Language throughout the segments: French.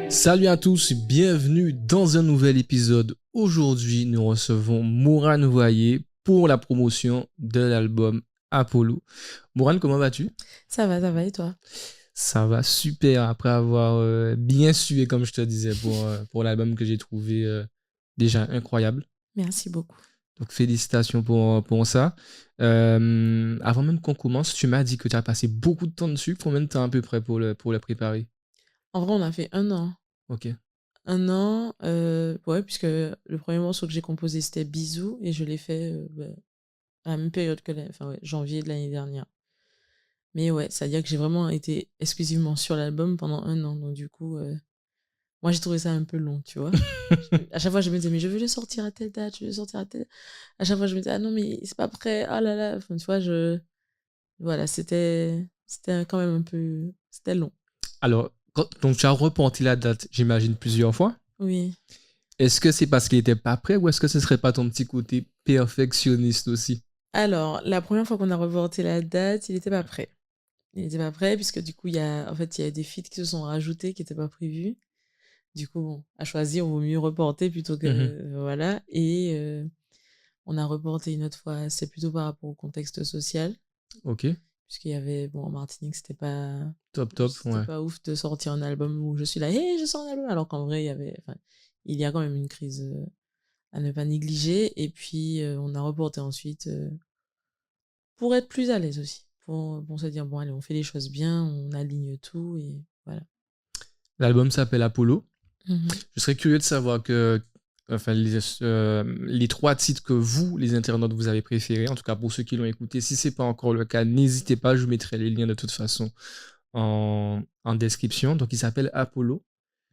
Salut à tous, bienvenue dans un nouvel épisode. Aujourd'hui, nous recevons Mourane Voyer pour la promotion de l'album Apollo. Mourane, comment vas-tu? Ça va, et toi? Ça va super après avoir bien sué, comme je te disais, pour l'album que j'ai trouvé déjà incroyable. Merci beaucoup. Donc, félicitations pour ça. Avant même qu'on commence, tu m'as dit que tu as passé beaucoup de temps dessus. Combien de temps à peu près pour le préparer? En vrai, on a fait un an. Ok. Un an, ouais, puisque le premier morceau que j'ai composé, c'était Bisous, et je l'ai fait à la même période que enfin, ouais, janvier de l'année dernière. Mais ouais, c'est-à-dire que j'ai vraiment été exclusivement sur l'album pendant un an. Donc, du coup, moi, j'ai trouvé ça un peu long, tu vois. À chaque fois, je me disais, mais je veux le sortir à telle date, je veux le sortir à telle. À chaque fois, je me disais, ah non, mais c'est pas prêt, ah là là. Enfin, tu vois, voilà, c'était quand même un peu. C'était long. Alors, donc tu as reporté la date, j'imagine, plusieurs fois. Oui. Est-ce que c'est parce qu'il n'était pas prêt ou est-ce que ce serait pas ton petit côté perfectionniste aussi? Alors, la première fois qu'on a reporté la date, il était pas prêt. Il était pas prêt puisque du coup, il y a des feats qui se sont rajoutés qui étaient pas prévus. Du coup, bon, à choisir, il vaut mieux reporter plutôt que Mhm. voilà. Et on a reporté une autre fois. C'est plutôt par rapport au contexte social, Ok, puisqu'il y avait bon en Martinique, top, top, c'était ouais. pas ouf de sortir un album où je suis là, hé, je sors un album, alors qu'en vrai, enfin, il y a quand même une crise à ne pas négliger. Et puis, on a reporté ensuite. Pour être plus à l'aise aussi. Pour se dire, bon, allez, on fait les choses bien, on aligne tout et voilà. L'album s'appelle Apollo. Mhm. Je serais curieux de savoir enfin, les trois titres que vous, les internautes, vous avez préférés, en tout cas pour ceux qui l'ont écouté. Si c'est pas encore le cas, n'hésitez pas, je vous mettrai les liens de toute façon en description. Donc il s'appelle Apollo.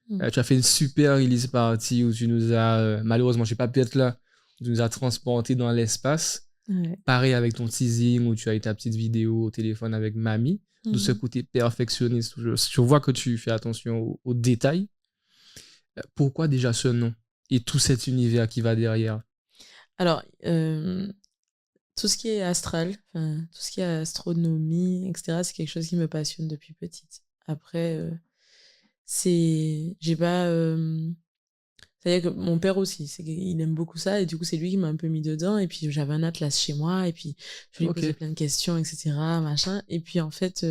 Mhm. Tu as fait une super release party où tu nous as, malheureusement, je n'ai pas pu être là, tu nous as transporté dans l'espace. Ouais. Pareil avec ton teasing où tu as eu ta petite vidéo au téléphone avec mamie. De ce Mhm. côté perfectionniste, je vois que tu fais attention aux détails. Pourquoi déjà ce nom et tout cet univers qui va derrière? Alors, tout ce qui est astral, enfin, tout ce qui est astronomie, etc., c'est quelque chose qui me passionne depuis petite. Après, j'ai pas. C'est-à-dire que mon père aussi, il aime beaucoup ça, et du coup, c'est lui qui m'a un peu mis dedans. Et puis, j'avais un atlas chez moi, et puis, je lui Ok. posais plein de questions, etc., machin. Et puis, en fait,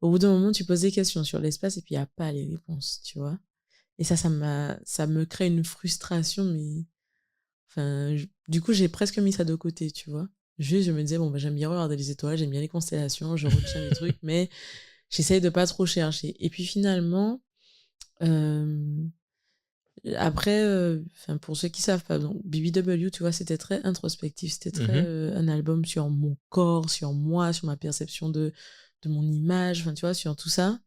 au bout d'un moment, tu poses des questions sur l'espace, et puis, il n'y a pas les réponses, tu vois. Et ça me crée une frustration, mais enfin, du coup, j'ai presque mis ça de côté, tu vois. Juste, je me disais, bon, bah, j'aime bien regarder les étoiles, j'aime bien les constellations, je retiens des trucs, mais j'essaye de pas trop chercher. Et puis finalement, euh, après, enfin, pour ceux qui savent pas, donc BBW, tu vois, c'était très introspectif, c'était très Mhm. un album sur mon corps, sur moi, sur ma perception de mon image, enfin, tu vois, sur tout ça.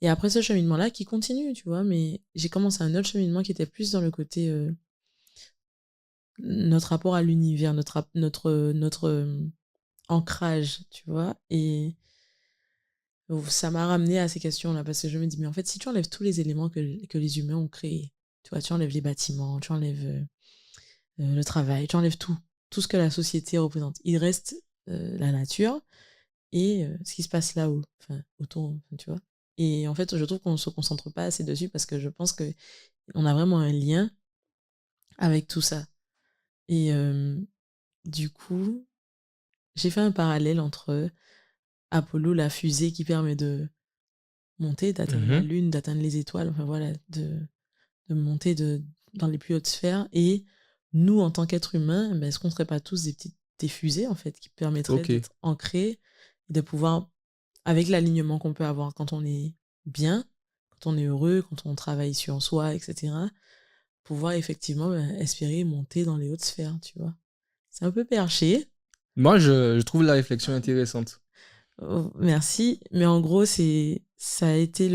Et après ce cheminement-là, qui continue, tu vois, mais j'ai commencé un autre cheminement qui était plus dans le côté notre rapport à l'univers, notre ancrage, tu vois. Et ça m'a ramené à ces questions-là, parce que je me dis, mais en fait, si tu enlèves tous les éléments que les humains ont créés, tu vois, tu enlèves les bâtiments, tu enlèves le travail, tu enlèves tout, tout ce que la société représente. Il reste la nature et ce qui se passe là-haut, enfin, autour, enfin, tu vois. Et en fait, je trouve qu'on ne se concentre pas assez dessus parce que je pense que on a vraiment un lien avec tout ça. Et du coup, j'ai fait un parallèle entre Apollo, la fusée qui permet de monter, d'atteindre la Mhm. Lune, d'atteindre les étoiles, enfin voilà, de monter dans les plus hautes sphères. Et nous, en tant qu'êtres humains, ben, est-ce qu'on ne serait pas tous des fusées, en fait, qui permettraient Ok. d'être ancrés et de pouvoir, avec l'alignement qu'on peut avoir quand on est bien, quand on est heureux, quand on travaille sur soi, etc., pouvoir effectivement espérer monter dans les hautes sphères, tu vois. C'est un peu perché. Moi, je trouve la réflexion intéressante. Oh, merci. Mais en gros, ça a été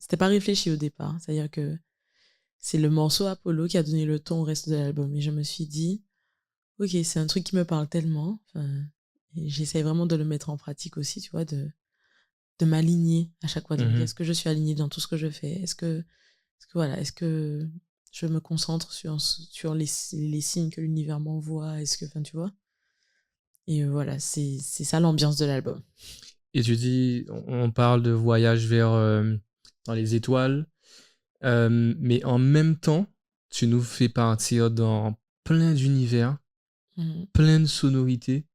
c'était pas réfléchi au départ. C'est-à-dire que c'est le morceau Apollo qui a donné le ton au reste de l'album. Et je me suis dit, ok, c'est un truc qui me parle tellement. Enfin, et j'essaie vraiment de le mettre en pratique aussi, tu vois, de m'aligner à chaque fois, de me dire, Mhm. est-ce que je suis alignée dans tout ce que je fais? Voilà, est-ce que je me concentre sur les signes que l'univers m'envoie? Enfin, tu vois? Et voilà, c'est ça l'ambiance de l'album. Et tu dis, on parle de voyage vers dans les étoiles. Mais en même temps, tu nous fais partir dans plein d'univers, Mhm. plein de sonorités,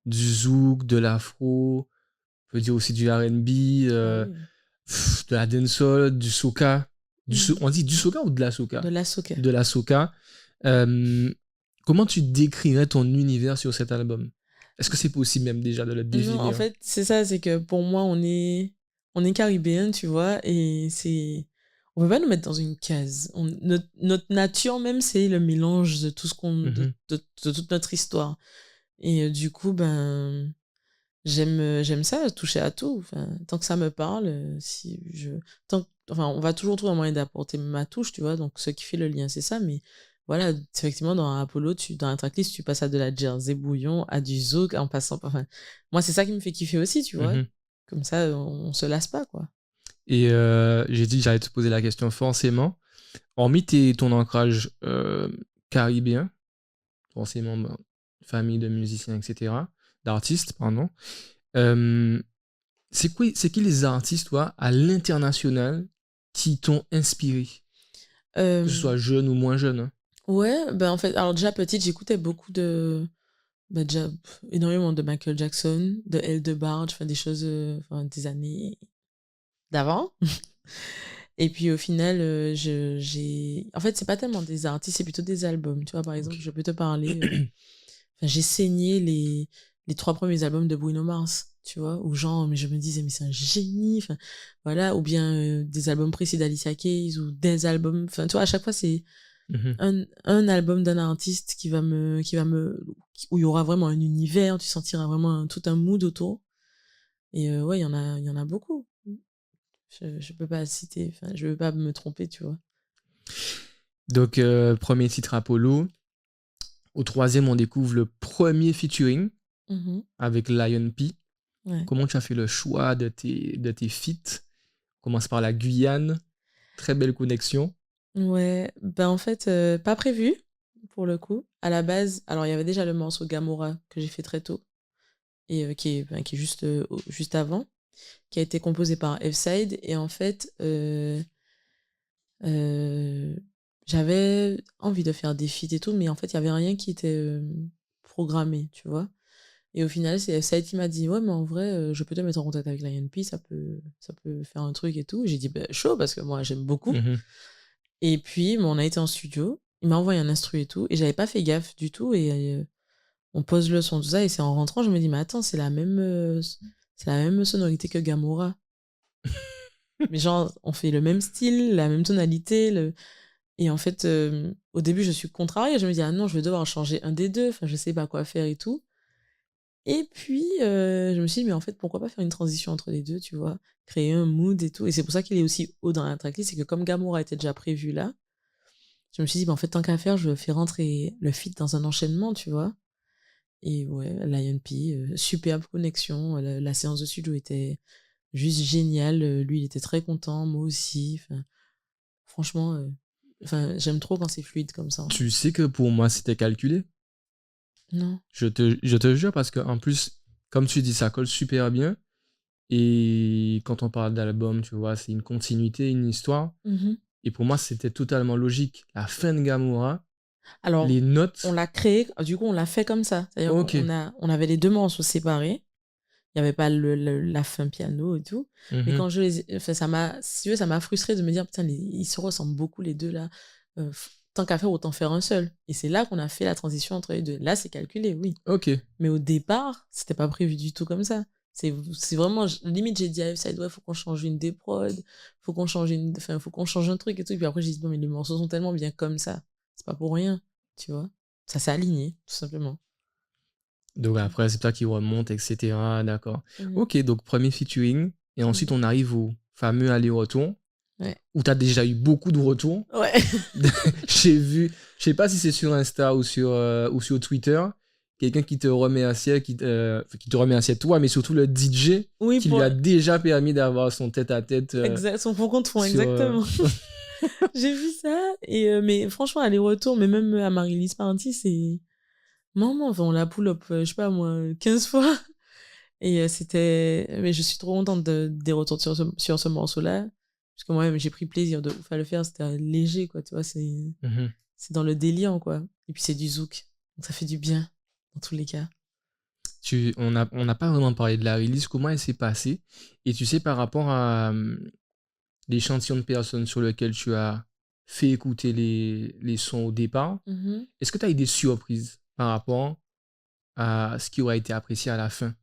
du zouk, de l'afro, on peut dire aussi du R&B, Ah oui. de la dancehall, du soca. Mhm. On dit du soca ou de la De soca? la soca. De la soca. Euh, Comment tu décrirais ton univers sur cet album? Est-ce que c'est possible même déjà de le Non, en définir? fait, c'est ça, c'est que pour moi, on est caribéen, tu vois, et on peut pas nous mettre dans une case. Notre nature même, c'est le mélange de tout ce Mhm, de toute notre histoire. Et du coup, ben, j'aime ça, toucher à tout. Enfin, tant que ça me parle, enfin, on va toujours trouver un moyen d'apporter ma touche, tu vois. Donc, ce qui fait le lien, c'est ça. Mais voilà, effectivement, dans Apollo, dans la tracklist, tu passes à de la Jersey bouillon, à du zouk, en passant enfin, moi, c'est ça qui me fait kiffer aussi, tu vois. mhm. Comme ça, on se lasse pas, quoi. Et j'ai dit que j'allais te poser la question forcément. Hormis ton ancrage caribéen, forcément, ben, famille de musiciens, etc., d'artistes, pardon, euh, c'est qui les artistes, toi, à l'international, qui t'ont inspiré? Que ce Euh, soit jeune ou moins jeune, hein. ouais, ben en fait, alors déjà petite, j'écoutais beaucoup bah, déjà, énormément de Michael Jackson, de L. DeBarge, enfin, des choses, enfin, des années d'avant. Et puis au final, j'ai... En fait, c'est pas tellement des artistes, c'est plutôt des albums. Tu vois, par exemple, je Ok. peux te parler... Enfin, j'ai saigné les 3 premiers albums de Bruno Mars, tu vois, où genre, mais je me disais, mais c'est un génie, enfin, voilà, ou bien des albums précis d'Alicia Keys, ou des albums... Enfin, tu vois, à chaque fois, c'est Mhm. un album d'un artiste où il y aura vraiment un univers, tu sentiras vraiment tout un mood autour. Et ouais, il y en a beaucoup. Je peux pas citer, enfin, je veux pas me tromper, tu vois. Donc, premier titre Apollo. Au troisième, on découvre le premier featuring Mhm. avec Lion P. Ouais. Comment tu as fait le choix de tes feats? On commence par la Guyane. Très belle connexion. Ouais, ben en fait, pas prévu, pour le coup. À la base, alors il y avait déjà le morceau Gamora que j'ai fait très tôt, et qui est juste, juste avant, qui a été composé par F-Side, et en fait, euh, j'avais envie de faire des feats et tout, mais en fait, il y avait rien qui était programmé, tu vois. Et au final, c'est F-Side qui m'a dit, ouais, mais en vrai, je peux te mettre en contact avec l'INP, ça peut faire un truc et tout. J'ai dit, ben chaud, parce que moi, j'aime beaucoup. Mhm. Et puis, bon, on a été en studio, il m'a envoyé un instru et tout, et j'avais pas fait gaffe du tout, et on pose le son, tout ça, et c'est en rentrant, je me dis, mais attends, c'est la même sonorité que Gamora. Mais genre, on fait le même style, la même tonalité, et en fait, au début, je suis contrariée, je me dis, ah non, je vais devoir changer un des deux, enfin, je sais pas quoi faire et tout. Et puis, je me suis dit, mais en fait, pourquoi pas faire une transition entre les deux, tu vois, créer un mood et tout. Et c'est pour ça qu'il est aussi haut dans la tracklist, c'est que comme Gamora était déjà prévu là, je me suis dit, bah, en fait, tant qu'à faire, je fais rentrer le feat dans un enchaînement, tu vois. Et ouais, Lion P, superbe connexion. La séance de studio était juste géniale. Lui, il était très content, moi aussi. Enfin, franchement, enfin, j'aime trop quand c'est fluide comme ça, en fait. Tu sais que pour moi, c'était calculé. Non. Je te jure parce que en plus, comme tu dis, ça colle super bien. Et quand on parle d'album, tu vois, c'est une continuité, une histoire. Mhm. Et pour moi, c'était totalement logique. La fin de Gamora, Alors, les on notes. l'a créé, du coup, on l'a fait comme ça. C'est-à-dire Ok. on avait les deux morceaux séparés. Il n'y avait pas la fin piano et tout. Mais Mhm. quand enfin, si tu veux, ça m'a frustré de me dire, putain, ils se ressemblent beaucoup les deux là. Tant qu'à faire, autant faire un seul. Et c'est là qu'on a fait la transition entre les deux. Là, c'est calculé, oui. Ok. Mais au départ, c'était pas prévu du tout comme ça. C'est vraiment, limite, j'ai dit à F-Side, ouais, faut qu'on change une des prods, enfin, faut qu'on change un truc et tout. Et puis après, j'ai dit, non, mais les morceaux sont tellement bien comme ça. C'est pas pour rien, tu vois. Ça s'est aligné, tout simplement. Donc après, c'est toi qui remonte, etc. D'accord. Mhm. Ok, donc premier featuring. Et ensuite, Mhm. on arrive au fameux aller-retour, Ouais. où tu as déjà eu beaucoup de retours. Ouais. J'ai vu, je sais pas si c'est sur Insta ou sur Twitter, quelqu'un qui te remerciait, qui te remerciait toi, mais surtout le DJ Oui, qui lui a déjà permis d'avoir son tête-à-tête son fond contre fond, sur. exactement. J'ai vu ça. Et, mais franchement, aller-retour, mais même à Marie-Lise Party, c'est. Maman, enfin, on l'a pull-up, je sais pas moi, 15 fois. Et c'était. Mais je suis trop contente des retours sur ce morceau-là. Parce que moi-même, j'ai pris plaisir de ouf à le faire. C'était léger, quoi, tu vois. C'est dans le délire, quoi. Et puis, c'est du zouk. Donc, ça fait du bien, dans tous les cas. On n'a pas vraiment parlé de la release, comment elle s'est passée. Et tu sais, par rapport à l'échantillon de personnes sur lequel tu as fait écouter les sons au départ, est-ce que tu as eu des surprises par rapport à ce qui aurait été apprécié à la fin,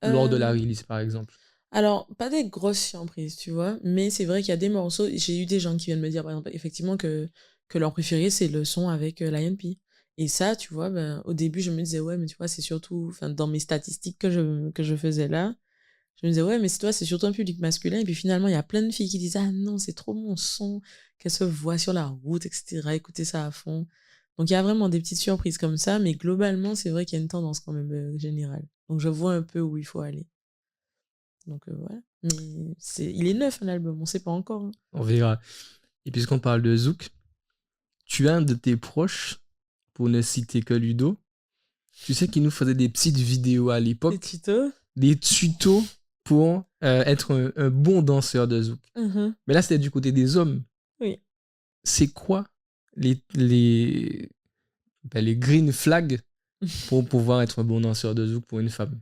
lors de la release, par exemple? Alors, pas des grosses surprises, tu vois, mais c'est vrai qu'il y a des morceaux, j'ai eu des gens qui viennent me dire, par exemple, effectivement, que leur préféré, c'est le son avec Lion P. Et ça, tu vois, ben, au début, je me disais, ouais, mais tu vois, c'est surtout, enfin, dans mes statistiques que je faisais là, je me disais, ouais, mais toi, c'est surtout un public masculin. Et puis finalement, il y a plein de filles qui disent, ah non, c'est trop mon son, qu'elles se voient sur la route, etc. Écoutez ça à fond. Donc, il y a vraiment des petites surprises comme ça, mais globalement, c'est vrai qu'il y a une tendance quand même générale. Donc, je vois un peu où il faut aller. Donc, voilà. Mais il est neuf, l'album, on sait pas encore. Hein. On verra. Et puisqu'on parle de zouk, tu as un de tes proches, pour ne citer que Ludo, tu sais qu'il nous faisait des petites vidéos à l'époque. Des tutos. Des tutos pour être un bon danseur de zouk. Mais là, c'était du côté des hommes. Oui. C'est quoi les green flags pour pouvoir être un bon danseur de zouk pour une femme?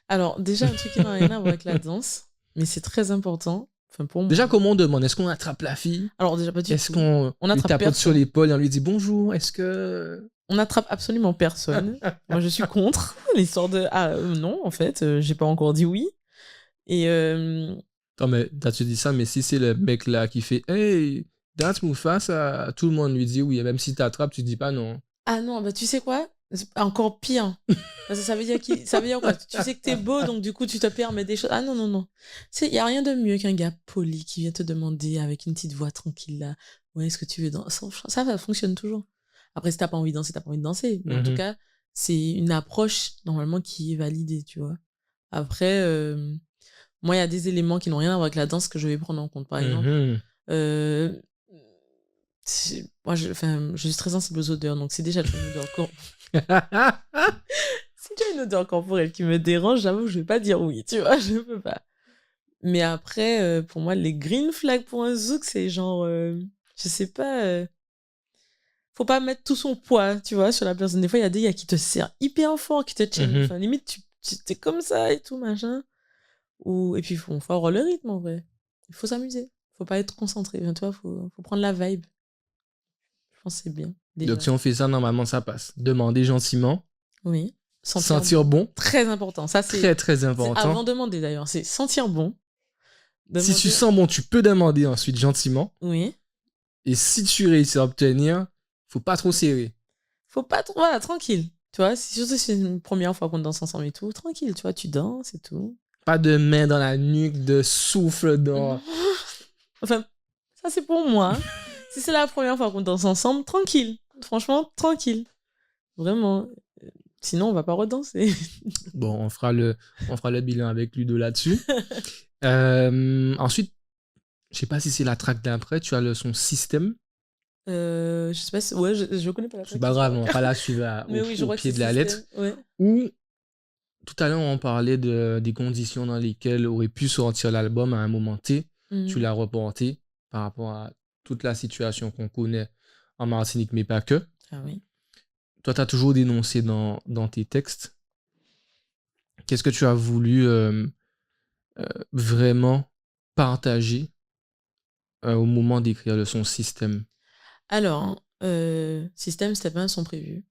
Alors, déjà, un truc qui n'a rien à voir avec la danse, mais c'est très important. Enfin, pour moi. Déjà, comment on demande? Est-ce qu'on attrape la fille? Alors, déjà, pas du tout. Est-ce qu'on lui tapote sur l'épaule et on lui dit bonjour? Est-ce que... On n'attrape absolument personne. Moi, je suis contre l'histoire de... Ah, non, en fait, j'ai pas encore dit oui. Et... Non, mais tu dis ça, mais si c'est le mec là qui fait « Hey, dance Mufasa », tout le monde lui dit oui. Et même si t'attrapes, tu dis pas non. Ah non, bah tu sais quoi? Encore pire. Parce que ça veut dire quoi? Tu sais que t'es beau, donc du coup, tu te permets des choses. Ah non, non, non. Il n'y a rien de mieux qu'un gars poli qui vient te demander avec une petite voix tranquille là. Ouais, est-ce que tu veux danser? Ça fonctionne toujours. Après, si t'as pas envie de danser, t'as pas envie de danser. Mais en tout cas, c'est une approche normalement qui est validée, tu vois. Après, moi, il y a des éléments qui n'ont rien à voir avec la danse que je vais prendre en compte. Par exemple, moi, je suis très sensible aux odeurs, donc c'est déjà une odeur c'est déjà une odeur corporelle qui me dérange, j'avoue, je vais pas dire oui, tu vois, je peux pas. Mais après, pour moi, les green flags pour un zouk, c'est genre, je sais pas, faut pas mettre tout son poids, tu vois, sur la personne. Des fois, il y a des gars qui te serrent hyper fort, qui te tiennent, enfin, limite, tu t'es comme ça et tout, machin. Et puis, faut avoir le rythme, en vrai. Il faut s'amuser. Faut pas être concentré, tu vois, faut prendre la vibe. Je pense que c'est bien. Déjà. Donc si on fait ça, normalement, ça passe. Demander gentiment. Oui. Sentir bon. Très important. Ça, c'est très, très important. Avant de demander, d'ailleurs. C'est sentir bon. Si tu sens bon, tu peux demander ensuite gentiment. Oui. Et si tu réussis à obtenir, faut pas trop serrer. Faut pas trop... Voilà, tranquille. Tu vois, surtout si c'est une première fois qu'on danse ensemble et tout. Tranquille, tu vois, tu danses et tout. Pas de main dans la nuque, de souffle dans... Enfin, ça, c'est pour moi. Si c'est la première fois qu'on danse ensemble, tranquille. Franchement, tranquille. Vraiment. Sinon, on va pas redanser. Bon, on fera le bilan avec Ludo là-dessus. Ensuite, je sais pas si c'est la track d'après, tu as le son Système. Je sais pas si... Ouais, je connais pas la track. C'est pas grave, on va pas la suivre au pied de la lettre. Ouais. Ou, tout à l'heure, on parlait des conditions dans lesquelles aurait pu sortir l'album à un moment T. Tu l'as reporté par rapport à toute la situation qu'on connaît en Martinique, mais pas que. Ah oui. Toi, tu as toujours dénoncé dans tes textes. Qu'est-ce que tu as voulu vraiment partager au moment d'écrire le son Système? Alors, Système, Step 1 sont prévus.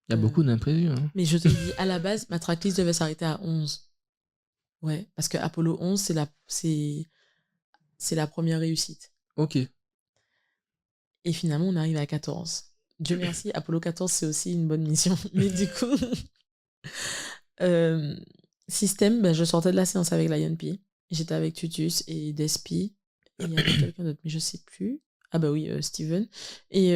Il y a beaucoup d'imprévus. Hein. Mais je te dis, à la base, ma tracklist devait s'arrêter à 11. Ouais, parce que Apollo 11, c'est la première réussite. Ok. Et finalement, on arrive à 14. Dieu merci, Apollo 14, c'est aussi une bonne mission. Mais du coup, Système, ben, je sortais de la séance avec Lion P. J'étais avec Tutus et Despi. Et il y avait quelqu'un d'autre, mais je sais plus. Ah bah oui, Steven. Et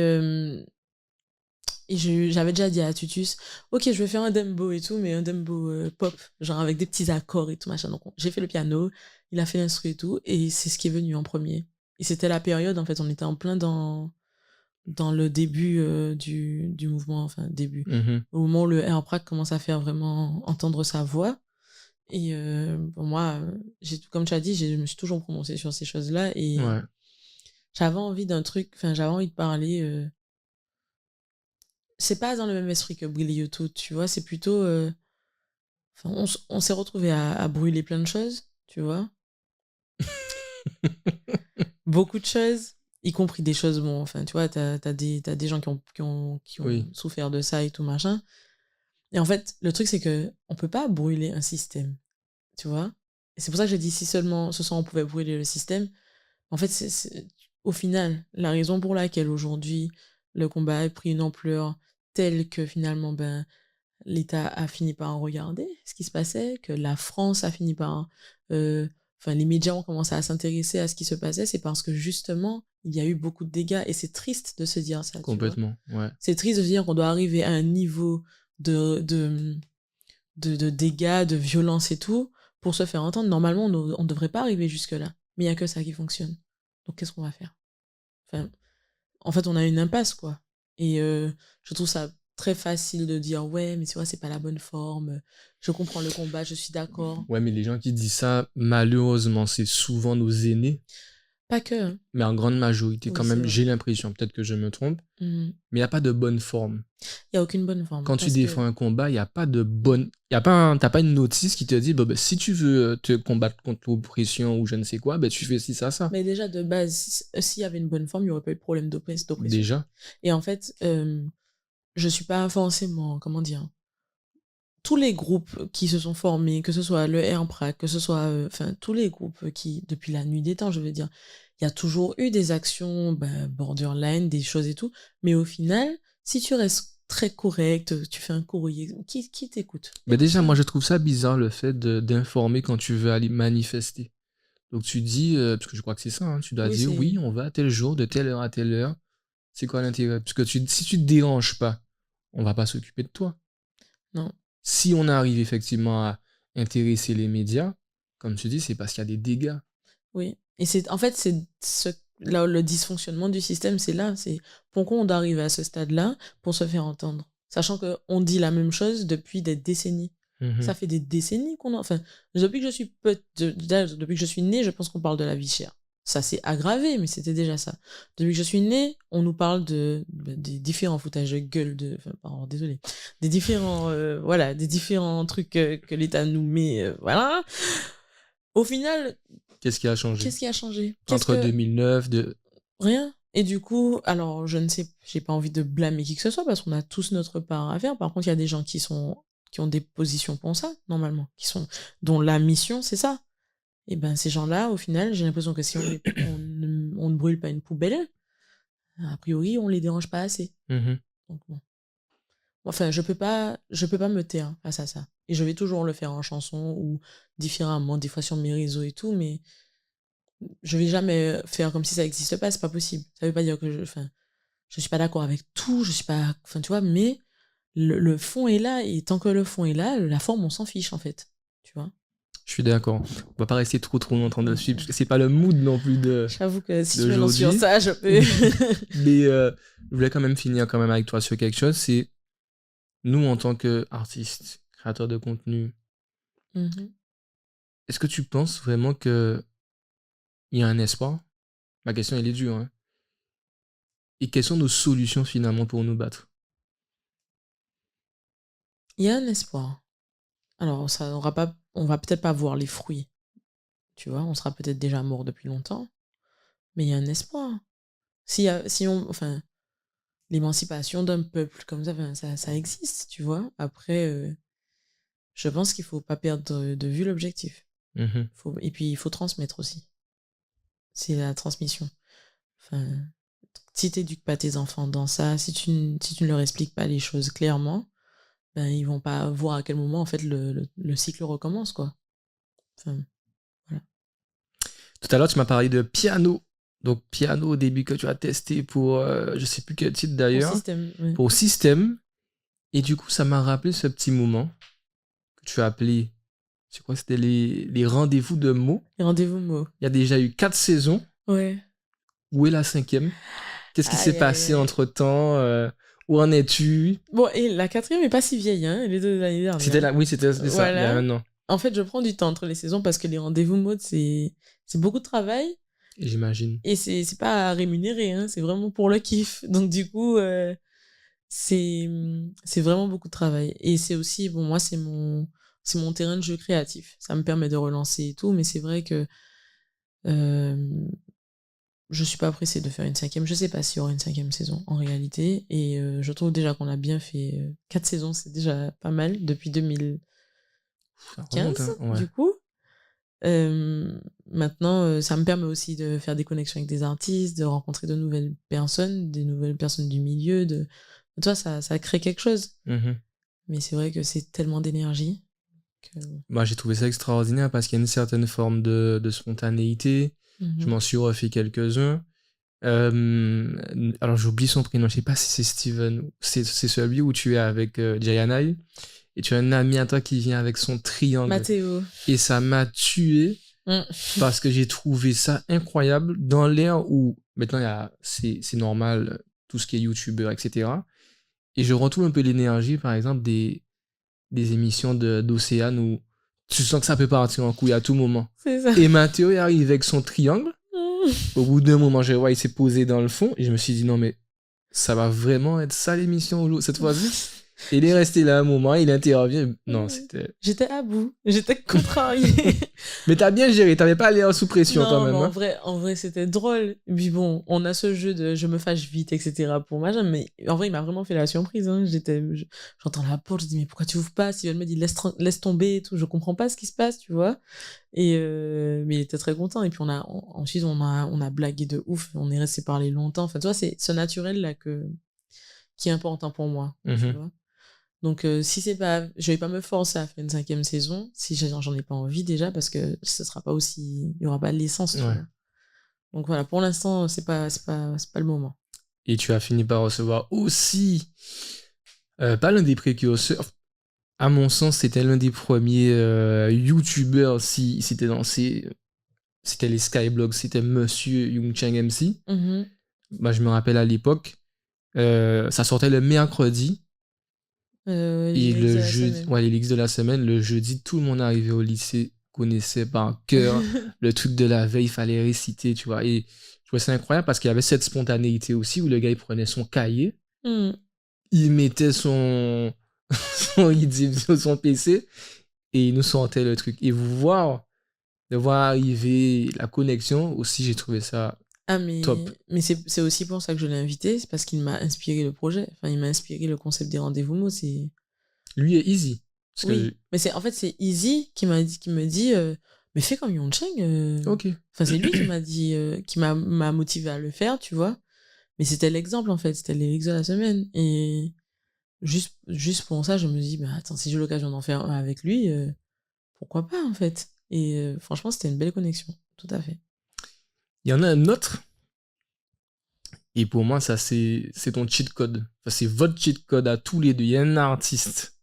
j'avais déjà dit à Tutus, ok, je vais faire un dembo et tout, mais un dembo pop, genre avec des petits accords et tout, machin. Donc j'ai fait le piano, il a fait l'instru et tout, et c'est ce qui est venu en premier. Et c'était la période, en fait, on était en plein dans le début du mouvement, enfin début. Au moment où le Air Prague commence à faire vraiment entendre sa voix. Et pour moi, comme tu as dit, je me suis toujours prononcée sur ces choses-là. Et Ouais. j'avais envie d'un truc, enfin, j'avais envie de parler. C'est pas dans le même esprit que brûler YouTube, tu vois. C'est plutôt. Enfin, on s'est retrouvés à brûler plein de choses, tu vois. Beaucoup de choses, y compris des choses, bon, enfin, tu vois, t'as des gens qui ont Oui, souffert de ça et tout, machin. Et en fait, le truc, c'est que on peut pas brûler un système, tu vois. Et c'est pour ça que j'ai dit si seulement ce soir on pouvait brûler le système. En fait, au final, la raison pour laquelle aujourd'hui le combat a pris une ampleur telle que finalement, ben, l'État a fini par en regarder ce qui se passait, que la France a fini par... Enfin, les médias ont commencé à s'intéresser à ce qui se passait, c'est parce que justement, il y a eu beaucoup de dégâts. Et c'est triste de se dire ça, tu vois. complètement. Ouais. C'est triste de se dire qu'on doit arriver à un niveau de dégâts, de violence et tout, pour se faire entendre. Normalement, on ne devrait pas arriver jusque-là. Mais il n'y a que ça qui fonctionne. Donc, qu'est-ce qu'on va faire? Enfin, en fait, on a une impasse, quoi. Et je trouve ça très facile de dire, ouais, mais tu vois, c'est pas la bonne forme. Je comprends le combat, je suis d'accord. Ouais, mais les gens qui disent ça, malheureusement, c'est souvent nos aînés, Pas que, hein. mais en grande majorité, Oui, quand c'est même, vrai. j'ai l'impression, peut-être que je me trompe, Mhm. mais il n'y a pas de bonne forme. Il n'y a aucune bonne forme. Quand tu Parce défends que, un combat, il n'y a pas de bonne. T'as pas une notice qui te dit, bah, si tu veux te combattre contre l'oppression ou je ne sais quoi, bah, tu fais ci, ça. mais déjà, de base, s'il y avait une bonne forme, il n'y aurait pas eu de problème d'oppression. Déjà. Et en fait, je suis pas forcément, comment dire, tous les groupes qui se sont formés, que ce soit le RPRAC, que ce soit, enfin, tous les groupes qui, depuis la nuit des temps, je veux dire, il y a toujours eu des actions borderline, des choses et tout, mais au final, si tu restes très correct, tu fais un courrier, qui t'écoute? Mais déjà, moi, Personne. je trouve ça bizarre le fait d'informer quand tu veux aller manifester. Donc tu dis, parce que je crois que c'est ça, hein, tu dois Oui, dire, oui, c'est... on va à tel jour, de telle heure à telle heure. C'est quoi l'intérêt? Parce que si tu te déranges pas, on va pas s'occuper de toi. Non, Si on arrive effectivement à intéresser les médias, comme tu dis, c'est parce qu'il y a des dégâts. oui. Et c'est, en fait, là, le dysfonctionnement du système, c'est là, c'est pourquoi on doit arriver à ce stade-là pour se faire entendre. Sachant qu'on dit la même chose depuis des décennies. Mhm. Ça fait des décennies qu'on en... Enfin, depuis que je suis depuis que je suis née, je pense qu'on parle de la vie chère. Ça s'est aggravé, mais c'était déjà ça. Depuis que je suis née, on nous parle des différents foutages de gueule enfin, pardon, désolé, des différents, voilà, des différents trucs que l'État nous met, voilà. Au final, Qu'est-ce qui a changé? qu'est-ce qui a changé? Qu'est-ce Entre que... 2009, de... Rien. Et du coup, alors, je ne sais, j'ai pas envie de blâmer qui que ce soit parce qu'on a tous notre part à faire. Par contre, il y a des gens qui ont des positions pour ça, normalement, dont la mission, c'est ça. Et ben, ces gens-là, au final, j'ai l'impression que si on ne brûle pas une poubelle, a priori, on les dérange pas assez. Mhm. Donc, bon. Enfin, je peux pas me taire face à ça. Et je vais toujours le faire en chanson ou différemment, des fois sur mes réseaux et tout, mais je vais jamais faire comme si ça n'existe pas, c'est pas possible. Ça veut pas dire que enfin, je suis pas d'accord avec tout, je suis pas, enfin, tu vois, mais le fond est là, et tant que le fond est là, la forme, on s'en fiche, en fait. Tu vois? Je suis d'accord. On va pas rester trop longtemps dessus, parce que c'est pas le mood non plus J'avoue que si tu me lances sur d'aujourd'hui. ça, je peux. Mais je voulais quand même finir quand même avec toi sur quelque chose, c'est nous en tant qu'artistes, créateurs de contenu, Mhm. est-ce que tu penses vraiment que il y a un espoir? Ma question elle est dure, hein. Et quelles sont nos solutions finalement pour nous battre? Il y a un espoir. Alors, on va peut-être pas voir les fruits, tu vois, on sera peut-être déjà mort depuis longtemps, mais il y a un espoir. Enfin, l'émancipation d'un peuple comme ça, enfin, ça existe, tu vois. Après, je pense qu'il faut pas perdre de vue l'objectif. Mhm. Et puis, il faut transmettre aussi. C'est la transmission. Enfin, si tu n'éduques pas tes enfants dans ça, si tu ne leur expliques pas les choses clairement, ben, ils vont pas voir à quel moment, en fait, le cycle recommence, quoi. Enfin, voilà. Tout à l'heure, tu m'as parlé de piano. Donc, piano au début que tu as testé pour, je sais plus quel titre Pour d'ailleurs, système, ouais. pour Système. Et du coup, ça m'a rappelé ce petit moment que tu as appelé, je crois que c'était les rendez-vous de mots. Les rendez-vous mots. Il y a déjà eu 4 saisons. Ouais. Où est la 5e? Qu'est-ce qui s'est Aïe, aïe, passé aïe. entre-temps? Où en es-tu? Bon, et la quatrième est pas si vieille, hein. Elle est de l'année C'était dernière. là, oui, c'était ça, il y a Voilà. un an. En fait, je prends du temps entre les saisons parce que les rendez-vous mode, c'est beaucoup de travail J'imagine. et c'est pas rémunéré, hein, c'est vraiment pour le kiff. Donc, du coup, c'est vraiment beaucoup de travail. Et c'est aussi, bon, moi, c'est mon terrain de jeu créatif. Ça me permet de relancer et tout, mais c'est vrai que je suis pas pressée de faire une cinquième. Je sais pas s'il y aura une cinquième saison en réalité. Et je trouve déjà qu'on a bien fait 4 saisons, c'est déjà pas mal depuis 2015 Ça remonte, hein. Ouais. du coup. Maintenant, ça me permet aussi de faire des connexions avec des artistes, de rencontrer de nouvelles personnes, des nouvelles personnes du milieu. Toi, ça crée quelque chose. Mhm. Mais c'est vrai que c'est tellement d'énergie que... Moi, j'ai trouvé ça extraordinaire parce qu'il y a une certaine forme de spontanéité. Je Mhm. m'en suis refait quelques-uns. Alors, j'oublie son prénom. Je sais pas si c'est Steven. C'est celui où tu es avec Jayanai. Et tu as un ami à toi qui vient avec son triangle. Mathéo. Et ça m'a tué Mm. parce que j'ai trouvé ça incroyable dans l'ère où maintenant c'est normal tout ce qui est youtubeur, etc. Et je retrouve un peu l'énergie, par exemple, des émissions d'Océane où tu sens que ça peut partir en couille à tout moment. C'est ça. Et Mathéo est arrivé avec son triangle. Mm. Au bout d'un moment, je vois, il s'est posé dans le fond et je me suis dit non, mais ça va vraiment être ça l'émission cette fois-ci. Et il est resté là un moment, il intervient. Non, c'était. J'étais à bout, j'étais contrariée. Mais t'as bien géré, t'avais pas l'air sous pression quand Non, mais même. Hein. en vrai, c'était drôle. Et puis bon, on a ce jeu de je me fâche vite, etc. pour moi, mais en vrai, il m'a vraiment fait la surprise. Hein. J'entends la porte, je dis, mais pourquoi tu ouvres pas? Steven me dit, laisse tomber et tout. Je comprends pas ce qui se passe, tu vois. Et, mais il était très content. Et puis ensuite, on a blagué de ouf. On est resté parler longtemps. Enfin, tu vois, c'est ce naturel-là qui est important pour moi, tu Mhm. vois. Donc, si c'est pas, je vais pas me forcer à faire une cinquième saison, si j'en ai pas envie déjà, parce que ce sera pas aussi, il y aura pas l'essence, tu Ouais. vois. Donc voilà, pour l'instant, c'est pas le moment. Et tu as fini par recevoir aussi, pas l'un des précurseurs, à mon sens, c'était l'un des premiers youtubeurs, si c'était c'était les Skyblogs, c'était Monsieur Young Chang MC. Mhm. Bah, je me rappelle à l'époque, ça sortait le mercredi Les et lyrics le de la jeudi, semaine. ouais, les leaks de la semaine, le jeudi, tout le monde arrivait au lycée, connaissait par cœur le truc de la veille, il fallait réciter, tu vois. Et je trouvais ça incroyable parce qu'il y avait cette spontanéité aussi où le gars il prenait son cahier, Mhm. il mettait son IDIM sur son PC et il nous sortait le truc. Et de voir arriver la connexion aussi, j'ai trouvé ça Ah, top. mais c'est aussi pour ça que je l'ai invité, c'est parce qu'il m'a inspiré le projet. Enfin, il m'a inspiré le concept des rendez-vous mots, c'est... Lui est easy. Parce que, Oui, mais en fait, c'est Easy qui me dit, mais fais comme Yoncheng. ok. Enfin, c'est lui qui m'a dit, m'a motivé à le faire, tu vois. Mais c'était l'exemple, en fait, c'était l'élix de la semaine. Et juste pour ça, je me dis, bah attends, si j'ai l'occasion d'en faire un avec lui, pourquoi pas, en fait. Et franchement, c'était une belle connexion, tout à fait. Il y en a un autre. Et pour moi, ça, c'est ton cheat code. Enfin, c'est votre cheat code à tous les deux. Il y a un artiste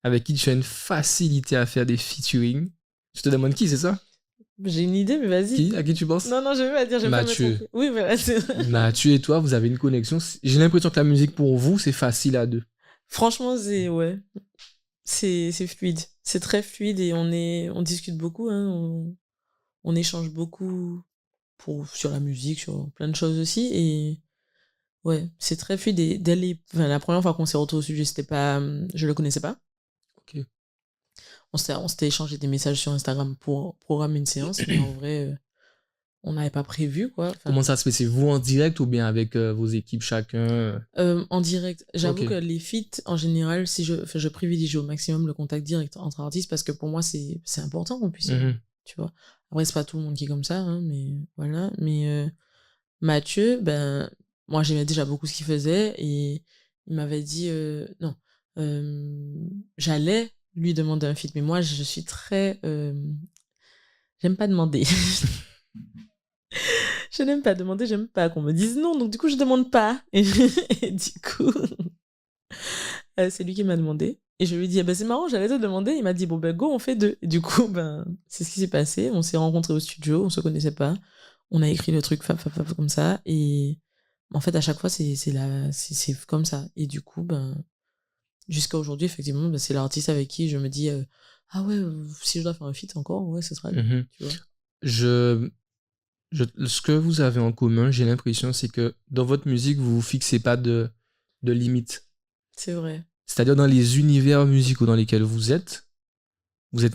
avec qui tu as une facilité à faire des featuring. Je te demande qui, c'est ça? J'ai une idée, mais vas-y. Qui? À qui tu penses? Non, non, je vais pas dire, je vais pas me Mathieu. tromper. Oui, voilà, Mathieu et toi, vous avez une connexion. J'ai l'impression que la musique pour vous, c'est facile à deux. Franchement, ouais. C'est fluide. C'est très fluide et on discute beaucoup, hein. On échange beaucoup sur la musique, sur plein de choses aussi. Et ouais, c'est très fluide. Et enfin, la première fois qu'on s'est retrouvés au sujet, c'était pas, je le connaissais pas. Ok. On s'était échangé des messages sur Instagram pour programmer une séance, mais en vrai, on n'avait pas prévu, quoi. Enfin, Comment ça se fait? C'est vous en direct ou bien avec vos équipes chacun? en direct, j'avoue Ok. que les feats, en général, enfin, je privilégie au maximum le contact direct entre artistes parce que pour moi, c'est important qu'on puisse, Mhm. tu vois. Après, c'est pas tout le monde qui est comme ça, hein, mais voilà. Mais Mathieu, ben, moi, j'aimais déjà beaucoup ce qu'il faisait et il m'avait dit, non, j'allais lui demander un feat, mais moi, je suis très, j'aime pas demander. Je n'aime pas demander, j'aime pas qu'on me dise non, donc du coup, je demande pas. Et du coup, c'est lui qui m'a demandé. Et je lui ai dit, ah ben, c'est marrant, j'allais te demander. Il m'a dit, bon, ben, go, on fait deux. Et du coup, ben, c'est ce qui s'est passé. On s'est rencontrés au studio, on se connaissait pas. On a écrit le truc comme ça. Et en fait, à chaque fois, c'est comme ça. Et du coup, ben, jusqu'à aujourd'hui, effectivement, ben, c'est l'artiste avec qui je me dis, ah ouais, si je dois faire un feat encore, ouais, ce sera lui, Mhm. tu vois. Ce que vous avez en commun, j'ai l'impression, c'est que dans votre musique, vous vous fixez pas de limites. C'est vrai. C'est-à-dire dans les univers musicaux dans lesquels vous êtes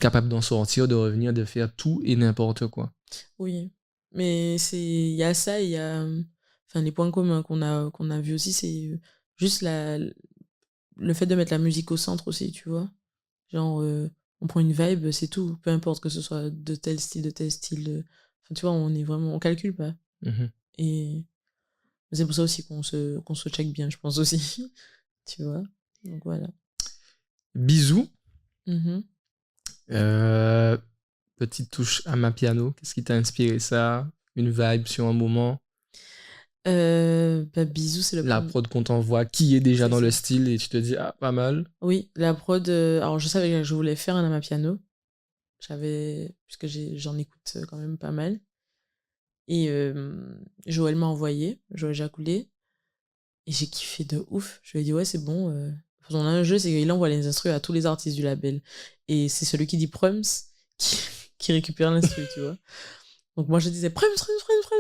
capable d'en sortir, de revenir, de faire tout et n'importe quoi. Oui. Mais il y a ça et il y a, enfin, les points communs qu'on a vus aussi, c'est juste le fait de mettre la musique au centre aussi, tu vois. Genre, on prend une vibe, c'est tout. Peu importe que ce soit de tel style, de tel style. Enfin, tu vois, on calcule pas. Mhm. Et c'est pour ça aussi qu'on se check bien, je pense aussi. Tu vois. Donc voilà. Bisous. Mhm. Euh, Petite touche à ma piano. Qu'est-ce qui t'a inspiré ça? Une vibe sur un moment? Bah, bisous, c'est le La premier. prod qu'on t'envoie, qui est déjà C'est dans le ça. style et tu te dis, ah, pas mal. Oui, la prod. Alors, je savais que je voulais faire un amapiano. Puisque j'en écoute quand même pas mal. Et Joël m'a envoyé, Joël Jacoulé. Et j'ai kiffé de ouf. Je lui ai dit, ouais, c'est bon. On a un jeu, c'est qu'il envoie les instrus à tous les artistes du label. Et c'est celui qui dit Prums qui, qui récupère l'instru, tu vois. Donc moi, je disais Prums,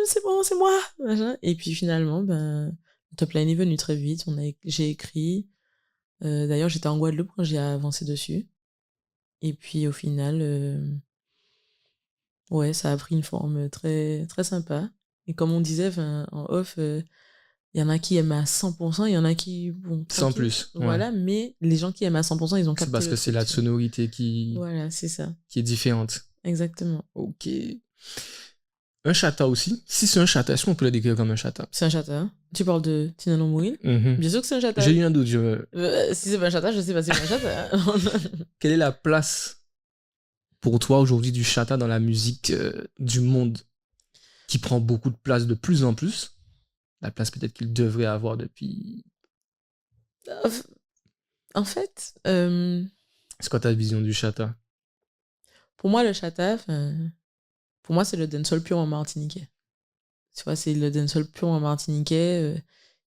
c'est bon, c'est moi. Machin. Et puis finalement, ben, le top line est venu très vite. J'ai écrit. D'ailleurs, j'étais en Guadeloupe quand j'ai avancé dessus. Et puis au final, ouais, ça a pris une forme très, très sympa. Et comme on disait en off, il y en a qui aiment à 100%, il y en a qui, bon, Sans tranquille. plus, ouais. Voilà, mais les gens qui aiment à 100%, ils ont C'est capté parce le que c'est truc, la tu vois. sonorité Voilà, c'est ça. qui est différente. Exactement. Ok. Un chata aussi. Si c'est un chata, est-ce qu'on peut le décrire comme un chata? C'est un chata. Hein. Tu parles de Tinano Mouril. Mhm. Bien sûr que c'est un chata. J'ai eu un doute. Si c'est pas un chata, je sais pas si c'est un chata. Hein. Quelle est la place pour toi aujourd'hui du chata dans la musique du monde qui prend beaucoup de place de plus en plus? La place peut-être qu'il devrait avoir depuis... En fait, C'est quoi ta vision du chata? pour moi, le chata, pour moi, c'est le dancehall pur en martiniquais. Tu vois, c'est le dancehall pur en martiniquais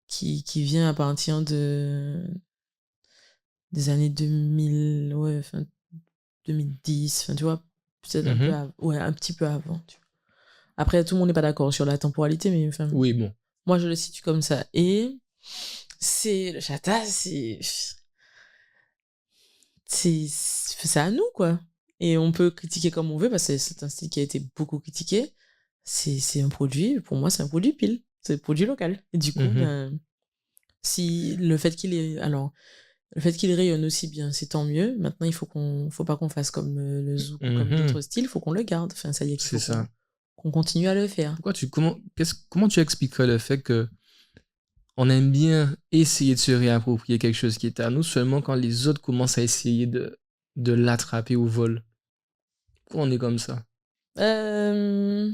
qui vient à partir des années 2000, ouais, enfin, 2010, enfin, tu vois, peut-être un peu Mhm. avant, ouais, un petit peu avant, tu vois. Après, tout le monde n'est pas d'accord sur la temporalité, mais enfin, Oui, bon. moi, je le situe comme ça. Et le chata, c'est à nous, quoi. Et on peut critiquer comme on veut, parce que c'est un style qui a été beaucoup critiqué. C'est un produit, pour moi, c'est un produit pile. C'est un produit local. Et du coup, Mhm. ben, si le fait qu'il est, alors, le fait qu'il rayonne aussi bien, c'est tant mieux. Maintenant, faut pas qu'on fasse comme le zouk ou comme Mhm. d'autres styles, faut qu'on le garde. Enfin, ça y est qu'il C'est faut ça. qu'on continue à le faire. Comment tu expliquerais le fait que on aime bien essayer de se réapproprier quelque chose qui est à nous seulement quand les autres commencent à essayer de l'attraper au vol? Pourquoi on est comme ça? Euh,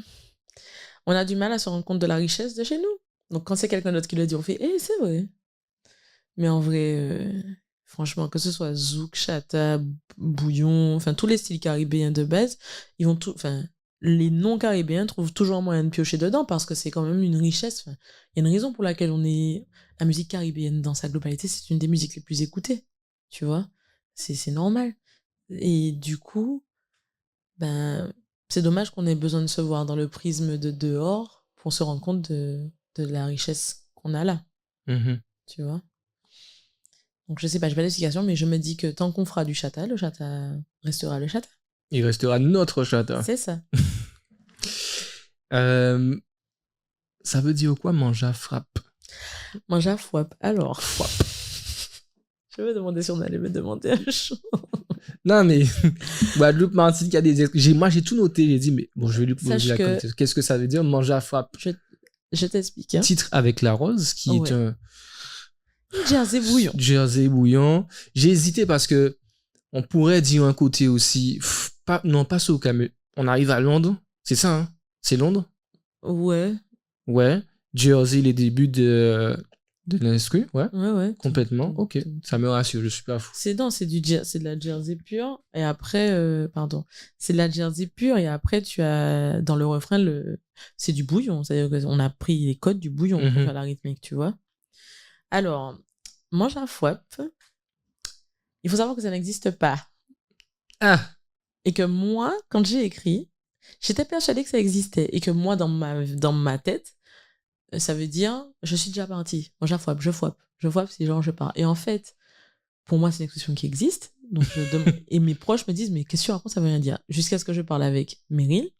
on a du mal à se rendre compte de la richesse de chez nous. Donc, quand c'est quelqu'un d'autre qui le dit, on fait, eh, c'est vrai. Mais en vrai, franchement, que ce soit zouk, chata, bouillon, enfin, tous les styles caribéens de base, enfin, les non-caribéens trouvent toujours moyen de piocher dedans parce que c'est quand même une richesse. Enfin, il y a une raison pour laquelle la musique caribéenne dans sa globalité, c'est une des musiques les plus écoutées. Tu vois? C'est normal. Et du coup, ben, c'est dommage qu'on ait besoin de se voir dans le prisme de dehors pour se rendre compte de la richesse qu'on a là. Mhm. Tu vois? Donc je sais pas, j'ai pas d'explication, mais je me dis que tant qu'on fera du chata, le chata restera le chata. Il restera notre chata. C'est ça. Euh, Ça veut dire quoi manja frappe? Manger à fouap. Alors, Frappe. je me demandais si on allait me demander un chant. Non, mais Guadeloupe, Martinique, il y a des. Moi, j'ai tout noté. J'ai dit, mais bon, je vais lui poser Sache la que question. Qu'est-ce que ça veut dire manja frappe? je t'explique. Hein. Titre avec la rose, qui est Ouais. un Jersey bouillon. jersey bouillant. J'ai hésité parce que on pourrait dire un côté aussi. Non, pas Soca, mais on arrive à Londres. C'est ça, hein? C'est Londres? Ouais. Ouais. Jersey, les débuts de l'instru, ouais. Ouais, ouais. Complètement. Ok. Ça me rassure, je suis pas fou. C'est c'est de la Jersey pure. Et après, pardon. C'est de la Jersey pure. Et après, tu as, dans le refrain, c'est du bouillon. C'est-à-dire qu'on a pris les codes du bouillon pour faire la rythmique, tu vois. Alors, mange un fouap. Il faut savoir que ça n'existe pas. Ah! Et que moi, quand j'ai écrit, j'étais persuadée que ça existait. Et que moi, dans ma tête, ça veut dire je suis déjà partie. Moi, je fouappe, c'est genre je pars. Et en fait, pour moi, c'est une expression qui existe. Donc et mes proches me disent mais qu'est-ce que tu racontes, ça veut rien dire. Jusqu'à ce que je parle avec Meryl,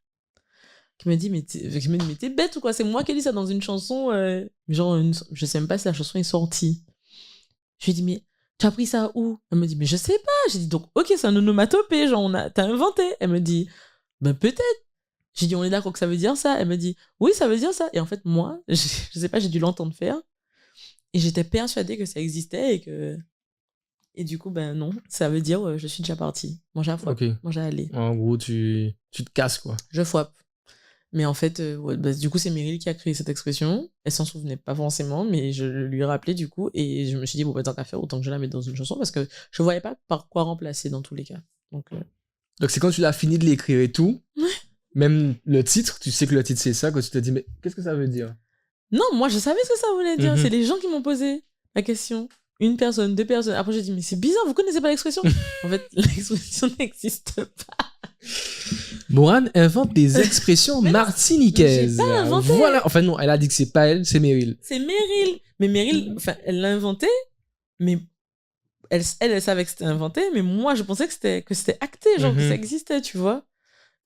qui me dit mais t'es bête ou quoi, c'est moi qui ai dit ça dans une chanson, genre je sais même pas si la chanson est sortie. Je lui dis mais tu as pris ça où? Elle me dit mais je sais pas. J'ai dit donc ok, c'est un onomatopée, genre t'as inventé. Elle me dit ben peut-être. J'ai dit on est d'accord que ça veut dire ça. Elle me dit oui, ça veut dire ça. Et en fait moi je sais pas, j'ai dû l'entendre faire et j'étais persuadée que ça existait et du coup ben non, ça veut dire je suis déjà partie. Manger à foie, Ok. manger à aller. En gros, tu te casses, quoi. Je foippe. Mais en fait, ouais, bah, du coup, c'est Meryl qui a créé cette expression. Elle s'en souvenait pas forcément, mais je lui ai rappelé du coup. Et je me suis dit, bon, bah, tant qu'à faire, autant que je la mette dans une chanson parce que je voyais pas par quoi remplacer dans tous les cas. Donc, c'est quand tu l'as fini de l'écrire et tout, même le titre, tu sais que le titre c'est ça, que tu te dis, mais qu'est-ce que ça veut dire? Non, moi, je savais ce que ça voulait dire. Mhm. C'est les gens qui m'ont posé la question. Une personne, deux personnes. Après, j'ai dit, mais c'est bizarre, vous connaissez pas l'expression? En fait, l'expression n'existe pas. Morane invente des expressions martiniquaises. j'ai pas inventé. Voilà. Enfin, non, elle a dit que c'est pas elle, c'est Meryl. C'est Meryl. Mais Meryl, enfin, elle l'a inventé, mais elle savait que c'était inventé, mais moi, je pensais que c'était acté, genre que ça existait, tu vois.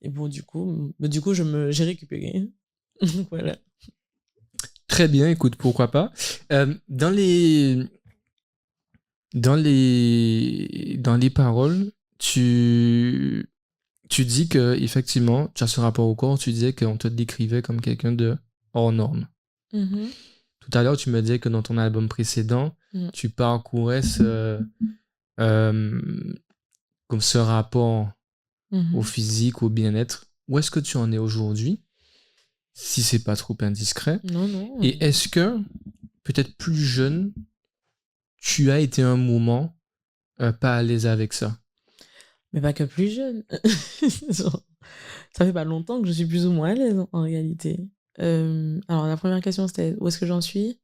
Et bon, du coup j'ai récupéré. Donc, voilà. Très bien, écoute, pourquoi pas. Dans les paroles, tu dis que effectivement, tu as ce rapport au corps, tu disais qu'on te décrivait comme quelqu'un de hors norme. Mhm. Tout à l'heure, tu me disais que dans ton album précédent, tu parcourais comme ce rapport au physique, au bien-être. Où est-ce que tu en es aujourd'hui, si c'est pas trop indiscret? Non. Et est-ce que, peut-être plus jeune, tu as été un moment pas à l'aise avec ça? Mais pas que plus jeune. Ça fait pas longtemps que je suis plus ou moins à l'aise en réalité. Alors la première question c'était où est-ce que j'en suis?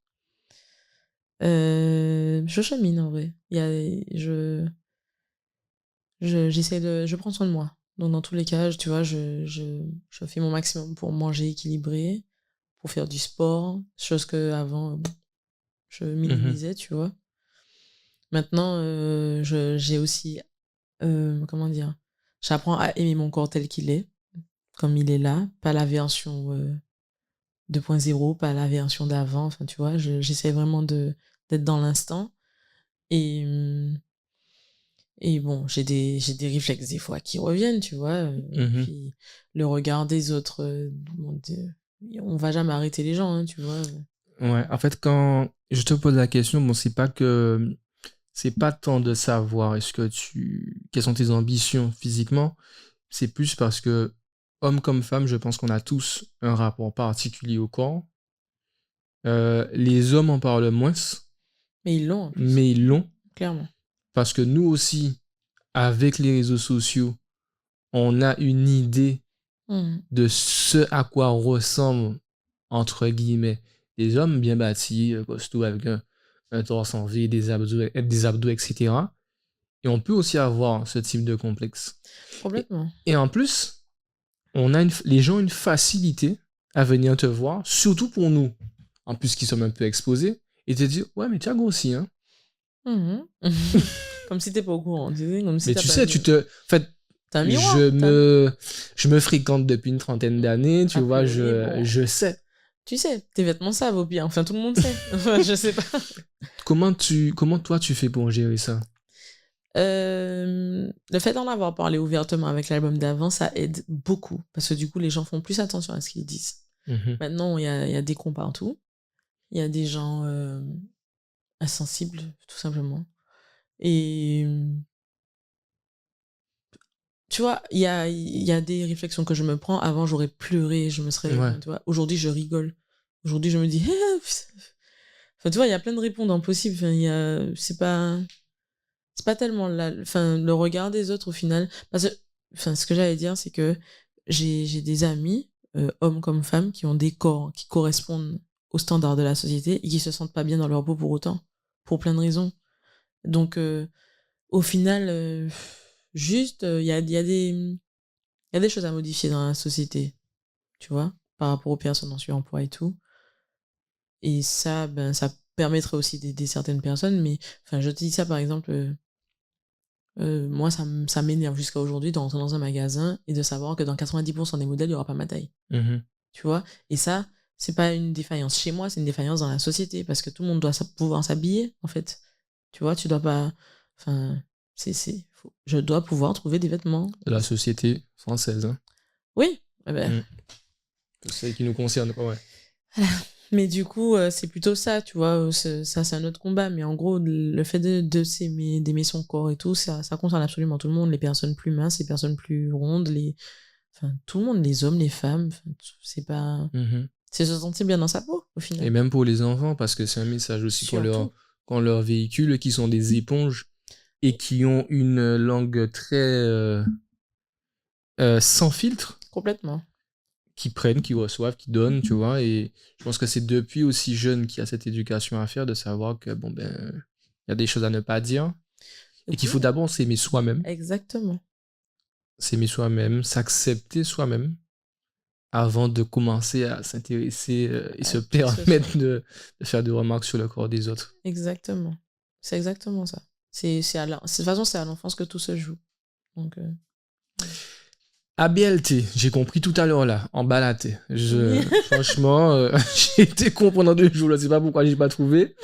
Je chemine en vrai. Je prends soin de moi. Donc dans tous les cas, tu vois, je fais mon maximum pour manger équilibré, pour faire du sport, chose que avant je minimisais, tu vois. Maintenant, j'ai aussi, comment dire, j'apprends à aimer mon corps tel qu'il est, comme il est là, pas la version 2.0, pas la version d'avant, enfin tu vois, j'essaie vraiment d'être dans l'instant. Et, et bon, j'ai des réflexes des fois qui reviennent, tu vois. Et puis le regard des autres, on va jamais arrêter les gens, hein, tu vois. Ouais, en fait, quand je te pose la question, bon, c'est pas tant de savoir quelles sont tes ambitions physiquement, c'est plus parce que, homme comme femme, je pense qu'on a tous un rapport particulier au corps. Les hommes en parlent moins, Mais ils l'ont en plus. mais ils l'ont. Clairement. Parce que nous aussi, avec les réseaux sociaux, on a une idée de ce à quoi ressemblent, entre guillemets, des hommes bien bâtis, costauds, avec un torse en V, des abdos, etc. Et on peut aussi avoir ce type de complexe. Complètement. Et en plus, les gens ont une facilité à venir te voir, surtout pour nous, en plus qui sommes un peu exposés, et te dire, ouais, mais tu as grossi, hein. Comme si t'es pas au courant, tu sais, comme si Mais tu sais, en fait, t'as un miroir, je me fréquente depuis une trentaine d'années, tu vois, bon. je sais. Tu sais, tes vêtements savent au pire, enfin tout le monde sait. Je sais pas. Comment toi tu fais pour gérer ça? Le fait d'en avoir parlé ouvertement avec l'album d'avant, ça aide beaucoup. Parce que du coup, les gens font plus attention à ce qu'ils disent. Maintenant, il y a des cons partout. Il y a des gens insensibles, tout simplement. Et tu vois, il y a des réflexions que je me prends. Avant, j'aurais pleuré, je me serais... Ouais. Tu vois, aujourd'hui, je rigole. Aujourd'hui, je me dis... Enfin, tu vois, il y a plein de répondants possibles. Enfin, c'est pas tellement le regard des autres au final. Parce que, enfin, ce que j'allais dire, c'est que j'ai des amis, hommes comme femmes, qui ont des corps qui correspondent aux standards de la société et qui se sentent pas bien dans leur peau pour autant, pour plein de raisons. Donc, au final, juste, il y a des Il y a des choses à modifier dans la société, tu vois, par rapport aux personnes en suremploi et tout. Et ça, ben, ça permettrait aussi d'aider certaines personnes. Mais, enfin, je te dis ça, par exemple, moi, ça m'énerve jusqu'à aujourd'hui de rentrer dans un magasin et de savoir que dans 90% des modèles, il n'y aura pas ma taille. Mhm. Tu vois? Et ça, c'est pas une défaillance chez moi, c'est une défaillance dans la société parce que tout le monde doit pouvoir s'habiller, en fait. Tu vois, tu dois pas. Enfin, je dois pouvoir trouver des vêtements. De la société française. Hein. Oui, eh ben, Mm. C'est qui nous concerne, quoi, ouais. voilà. Mais du coup, c'est plutôt ça, tu vois. Ça, c'est un autre combat. Mais en gros, le fait d'aimer son corps et tout, ça concerne absolument tout le monde. Les personnes plus minces, les personnes plus rondes, enfin, tout le monde, les hommes, les femmes. Enfin, c'est pas. Mhm. C'est se sentir bien dans sa peau, au Et final. même pour les enfants, parce que c'est un message aussi Surtout. qu'on leur véhicule, qui sont des éponges et qui ont une langue très sans filtre, Complètement. qui prennent, qui reçoivent, qui donnent, tu vois. Et je pense que c'est depuis aussi jeune qu'il y a cette éducation à faire, de savoir que, bon, ben, il y a des choses à ne pas dire et qu'il faut Oui, d'abord s'aimer soi-même. exactement. S'aimer soi-même, s'accepter soi-même avant de commencer à s'intéresser et À se qui que ce soit. permettre de faire des remarques sur le corps des autres. Exactement. C'est exactement ça. De toute façon, c'est à l'enfance que tout se joue. Donc, voilà. ABLT, j'ai compris tout à l'heure là, en balade. Franchement, j'ai été con pendant 2 jours, je sais pas pourquoi j'ai pas trouvé.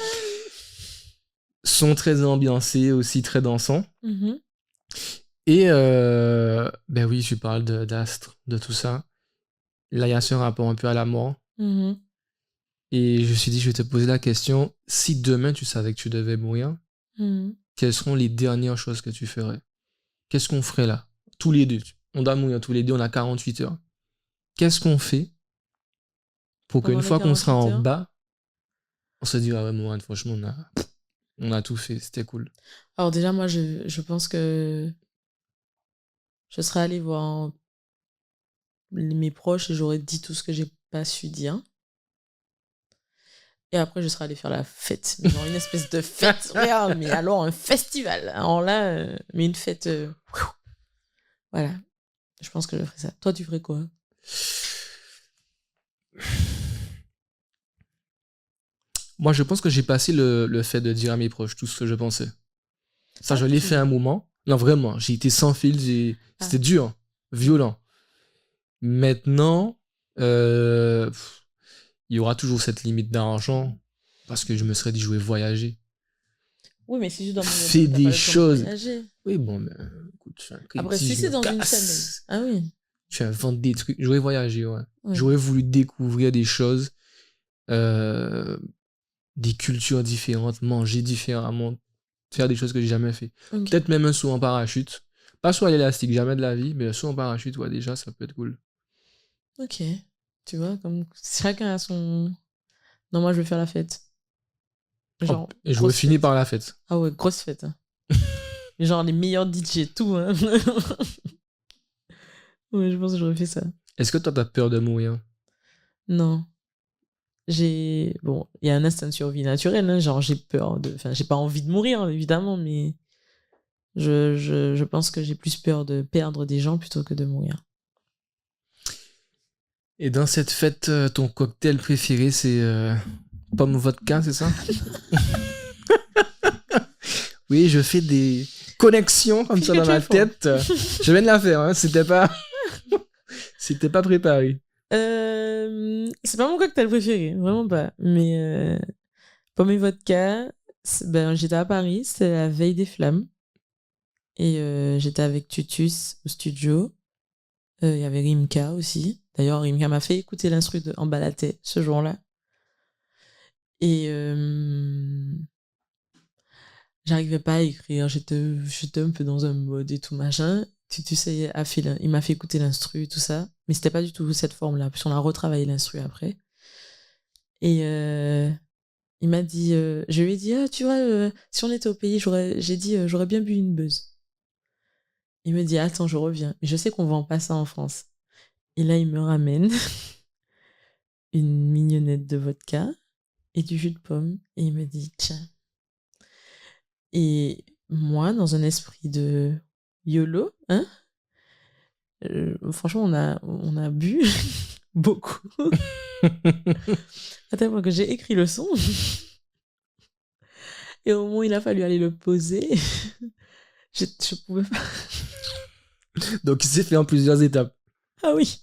Sont très ambiancés, aussi très dansants. Mhm. Et ben oui, je parle d'astre, de tout ça. Là, il y a ce rapport un peu à la mort. Mhm. Et je me suis dit, je vais te poser la question, si demain tu savais que tu devais mourir, Mhm. quelles seront les dernières choses que tu ferais? Qu'est-ce qu'on ferait là? Tous les deux. On doit mourir tous les deux, on a 48 heures. Qu'est-ce qu'on fait pour Pendant qu'une les fois qu'on sera 48 en heures. bas, on se dise, ah ouais, Mourad, franchement, on a tout fait, c'était cool. Alors déjà, moi, je pense que je serais allée voir mes proches et j'aurais dit tout ce que j'ai pas su dire. Et après, je serais allée faire la fête. Mais genre une espèce de fête. Regarde, mais alors un festival. Alors là, mais une fête. Voilà. Je pense que je ferais ça. Toi, tu ferais quoi? Moi, je pense que j'ai passé le fait de dire à mes proches tout ce que je pensais. Ça, Ah, je l'ai fait un moment. Non, vraiment, j'ai été sans fil, Ah. c'était dur, violent. Maintenant, il y aura toujours cette limite d'argent parce que je me serais dit, je vais voyager. Oui, mais si tu dois mourir Fais demain, t'as pas des le temps de choses. voyager. Oui, bon, mais écoute, je suis un Après, créatif, si je c'est me dans une semaine. casse. Ah oui. Je invente des trucs. J'aurais voyagé, ouais. Oui. J'aurais voulu découvrir des choses, euh, des cultures différentes, manger différemment, faire des choses que j'ai jamais fait. Ok. Peut-être même un saut en parachute. Pas saut à l'élastique, jamais de la vie, mais un saut en parachute, ouais, déjà, ça peut être cool. Ok. Tu vois, comme chacun a son. Non, moi, je vais faire la fête. Genre, Hop, et j'aurais grosse fini fête. par la fête. Ah ouais, grosse fête. Hein. Genre, les meilleurs DJ, tout. Hein. Ouais, je pense que j'aurais fait ça. Est-ce que toi, t'as peur de mourir? Non. Bon, il y a un instinct de survie naturel. Hein. Genre, j'ai peur de. Enfin, j'ai pas envie de mourir, hein, évidemment, mais je pense que j'ai plus peur de perdre des gens plutôt que de mourir. Et dans cette fête, ton cocktail préféré, c'est pomme vodka, c'est ça? Oui, je fais des connexions comme ça Puisque dans tu es ma fort. tête. Je viens de la faire, hein. C'était pas préparé. C'est pas mon cocktail préféré, vraiment pas. Mais pomme et vodka, ben, j'étais à Paris, c'était la veille des flammes. Et j'étais avec Tutus au studio. Il y avait Rimka aussi. D'ailleurs, Rimka m'a fait écouter l'instru de En Balaté ce jour-là. Et j'arrivais pas à écrire. J'étais un peu dans un mode et tout machin. Tutus il m'a fait écouter l'instru, tout ça. Mais c'était pas du tout cette forme-là. Puis on a retravaillé l'instru après. Et il m'a dit, je lui ai dit, ah, tu vois, si on était au pays, j'ai dit, j'aurais bien bu une buzz. Il me dit, attends, je reviens. Mais je sais qu'on vend pas ça en France. Et là, il me ramène une mignonnette de vodka et du jus de pomme. Et il me dit, tiens. Et moi, dans un esprit de YOLO, hein, Franchement, on a bu beaucoup. À tel point que j'ai écrit le son. Et au moment où il a fallu aller le poser, je pouvais pas. Donc, il s'est fait en plusieurs étapes. Ah oui.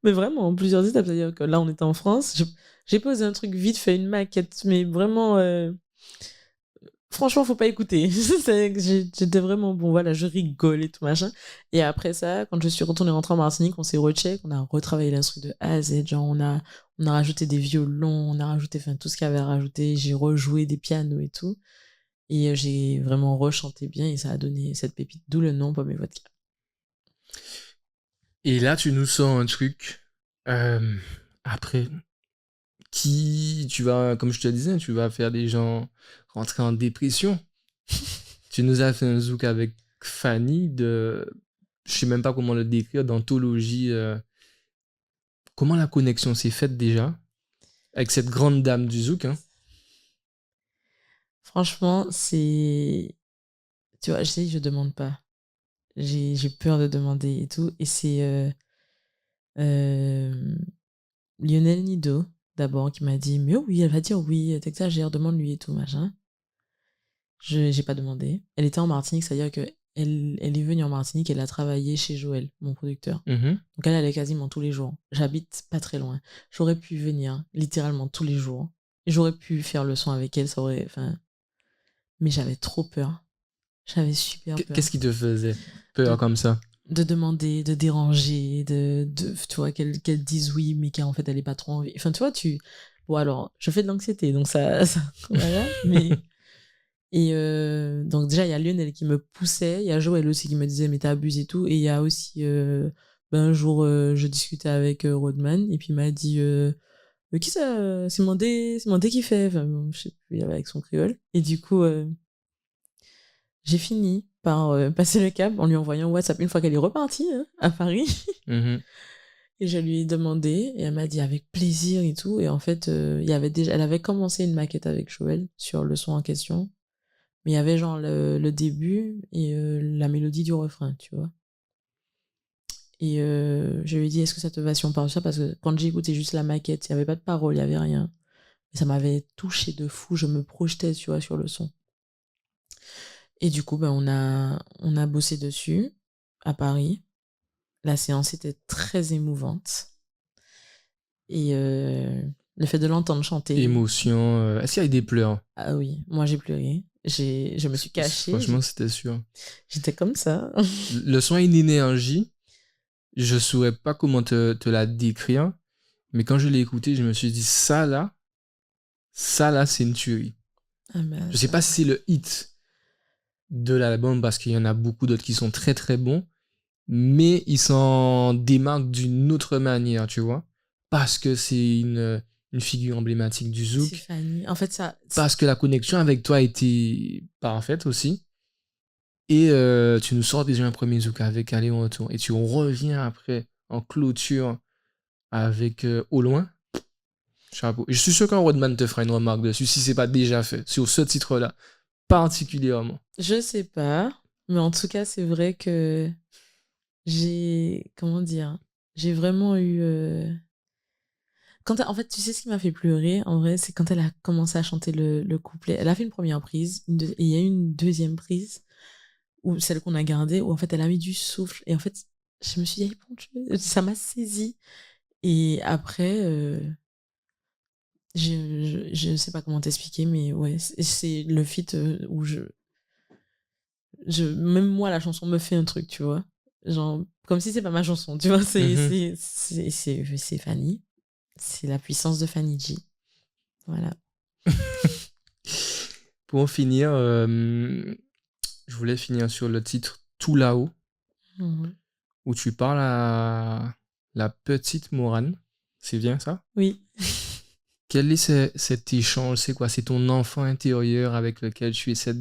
Mais vraiment, en plusieurs étapes. C'est-à-dire que là, on était en France. J'ai posé un truc vite fait, une maquette, mais vraiment. Franchement, faut pas écouter. J'étais vraiment bon, voilà, je rigole et tout machin. Et après ça, quand je suis retournée rentrer en Martinique, on s'est recheck, on a retravaillé l'instru de A à Z. Genre, on a rajouté des violons, on a rajouté, enfin, tout ce qu'il y avait à rajouter. J'ai rejoué des pianos et tout. Et j'ai vraiment rechanté bien et ça a donné cette pépite, d'où le nom Pomme et Vodka. Et là, tu nous sors un truc. Après, tu vas, comme je te disais, tu vas faire des gens rentrer en dépression. Tu nous as fait un zouk avec Fanny de, je sais même pas comment le décrire, d'anthologie. Comment la connexion s'est faite déjà avec cette grande dame du zouk, hein? Franchement, c'est. Tu vois, je demande pas. J'ai peur de demander et tout. Et c'est euh, Lionel Nido, d'abord, qui m'a dit mais oui, elle va dire oui, t'exagères, demande-lui et tout, machin. J'ai pas demandé. Elle était en Martinique, c'est-à-dire que elle est venue en Martinique, elle a travaillé chez Joël, mon producteur. Mhm. Donc elle allait quasiment tous les jours. J'habite pas très loin. J'aurais pu venir littéralement tous les jours. Et j'aurais pu faire le son avec elle, ça aurait. Enfin, mais j'avais trop peur. J'avais super peur. Qu'est-ce qui te faisait peur De, comme ça? de demander, de déranger, tu vois, qu'elle dise oui, mais qu'en fait elle ait pas trop envie. Enfin, tu vois, Bon, alors, je fais de l'anxiété, donc voilà. Mais. Et donc déjà, il y a Lionel qui me poussait, il y a Joël aussi qui me disait mais t'abuses et tout, et il y a aussi, un jour, je discutais avec Rodman, et puis il m'a dit qui ça, c'est Mandé qui fait, enfin, bon, je sais plus, il avait avec son créole. Et du coup, j'ai fini par passer le cap en lui envoyant un WhatsApp une fois qu'elle est repartie hein, à Paris. Mhm. Et je lui ai demandé, et elle m'a dit avec plaisir et tout. Et en fait, elle avait commencé une maquette avec Joël sur le son en question. Mais il y avait genre le début et la mélodie du refrain, tu vois. Et je lui ai dit, est-ce que ça te va si on parle de ça? Parce que quand j'ai écouté juste la maquette, il n'y avait pas de parole, il n'y avait rien. Et ça m'avait touché de fou, je me projetais, tu vois, sur le son. Et du coup, ben, on a bossé dessus à Paris. La séance était très émouvante. Et le fait de l'entendre chanter, Émotion. Est-ce qu'il y a eu des pleurs? ah oui, moi j'ai pleuré. Je me suis cachée, Franchement, c'était sûr. j'étais comme ça. Le son a une énergie. Je saurais pas comment te la décrire. Mais quand je l'ai écouté, je me suis dit, ça là, c'est une tuerie. Ah ben, Je sais pas si c'est le hit de l'album parce qu'il y en a beaucoup d'autres qui sont très très bons, mais ils s'en démarquent d'une autre manière, tu vois. Parce que c'est une figure emblématique du c'est zouk, Fanny. En fait, ça. parce que la connexion avec toi a été parfaite aussi. Et tu nous sors déjà un premier zouk avec Aller en retour. Et tu reviens après en clôture avec Au loin. Chapeau. Et je suis sûr qu'un Rodman te fera une remarque dessus si c'est pas déjà fait, sur ce titre-là, particulièrement. Je sais pas. Mais en tout cas, c'est vrai que j'ai. Comment dire? J'ai vraiment eu. En fait, tu sais ce qui m'a fait pleurer, en vrai, c'est quand elle a commencé à chanter le couplet. Elle a fait une première prise, et il y a eu une deuxième prise, ou celle qu'on a gardée, où en fait, elle a mis du souffle. Et en fait, je me suis dit, bon Dieu, ça m'a saisi. Et après, je sais pas comment t'expliquer, mais ouais, c'est le feat où même moi, la chanson me fait un truc, tu vois. Genre, comme si c'est pas ma chanson, tu vois. Mhm. C'est Fanny. C'est la puissance de Fanny G. Voilà. Pour en finir, je voulais finir sur le titre Tout là-haut, Mhm. où tu parles à la petite Morane. C'est bien ça? Oui. Quel est cet échange? C'est quoi? C'est ton enfant intérieur avec lequel tu essaies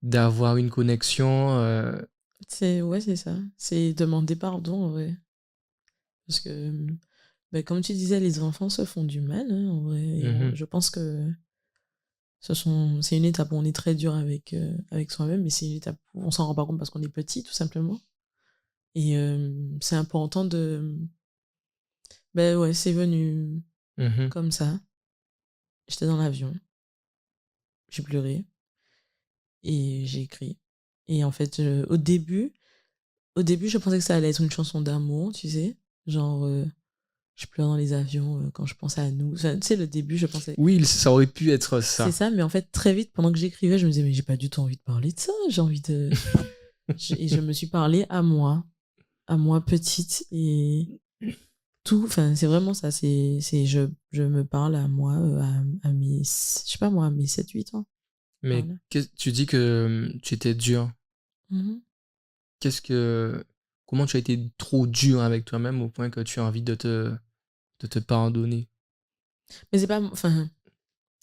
d'avoir une connexion. Ouais, c'est ça. C'est demander pardon, ouais. Parce que, ben, comme tu disais, les enfants se font du mal, hein, en vrai. Et Mhm. je pense que c'est une étape où on est très dur avec soi-même, mais c'est une étape où on s'en rend pas compte parce qu'on est petit, tout simplement. Et c'est important de... Ben ouais, c'est venu Mhm. comme ça. J'étais dans l'avion, j'ai pleuré et j'ai écrit. Et en fait, au début, je pensais que ça allait être une chanson d'amour, tu sais. Genre, je pleure dans les avions quand je pense à nous. Enfin, tu sais, le début, je pensais... Oui, ça aurait pu être C'est ça. ça, mais en fait, très vite, pendant que j'écrivais, je me disais, mais j'ai pas du tout envie de parler de ça. J'ai envie de... Et je me suis parlé à moi petite. Et tout, enfin, c'est vraiment ça. Je me parle à moi, à mes... Je sais pas moi, à mes 7 8 ans. Mais Voilà. tu dis que tu étais dur. Mhm. Qu'est-ce que... Comment tu as été trop dur avec toi-même au point que tu as envie de te pardonner? Mais enfin,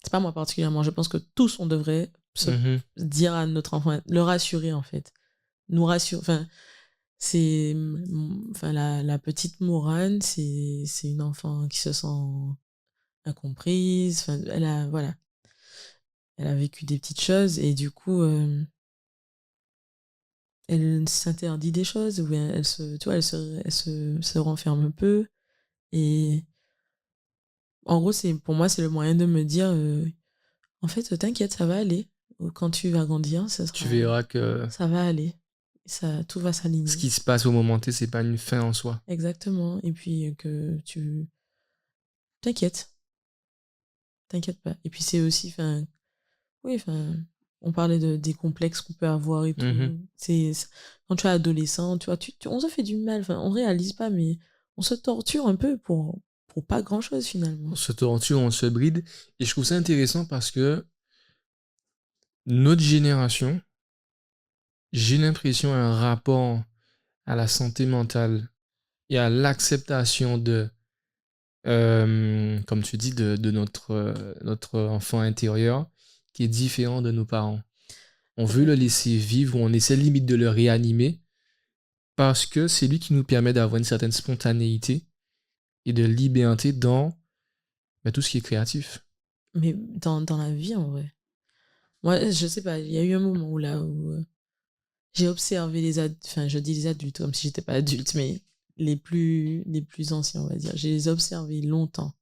c'est pas moi particulièrement. Je pense que tous, on devrait se Mhm. dire à notre enfant, le rassurer en fait. Nous rassurer. Enfin, enfin, la petite Morane, c'est une enfant qui se sent incomprise. Enfin, voilà, elle a vécu des petites choses et du coup, elle s'interdit des choses ou elle se, tu vois, se renferme un peu. Et en gros, pour moi, c'est le moyen de me dire, en fait, t'inquiète, ça va aller. Quand tu vas grandir, Tu verras que ça va aller. Tout va ce s'aligner. qui se passe au moment T, c'est pas une fin en soi. Exactement. Et puis que tu t'inquiètes, t'inquiète pas. Et puis c'est aussi, enfin, oui, enfin, on parlait des complexes qu'on peut avoir et Mhm. tout. Quand tu es adolescent, tu vois, on se fait du mal. Enfin, on réalise pas, mais on se torture un peu pour pas grand-chose On finalement. se torture, on se bride. Et je trouve ça intéressant parce que notre génération, j'ai l'impression, a un rapport à la santé mentale et à l'acceptation comme tu dis, de notre enfant intérieur qui est différent de nos parents. On veut le Complètement. laisser vivre, ou on essaie limite de le réanimer parce que c'est lui qui nous permet d'avoir une certaine spontanéité et de liberté dans tout ce qui est créatif. Mais dans la vie, en vrai. Moi, je sais pas, il y a eu un moment où j'ai observé enfin, je dis les adultes comme si j'étais pas adulte, mais les plus anciens, on va dire. Je les ai observés longtemps.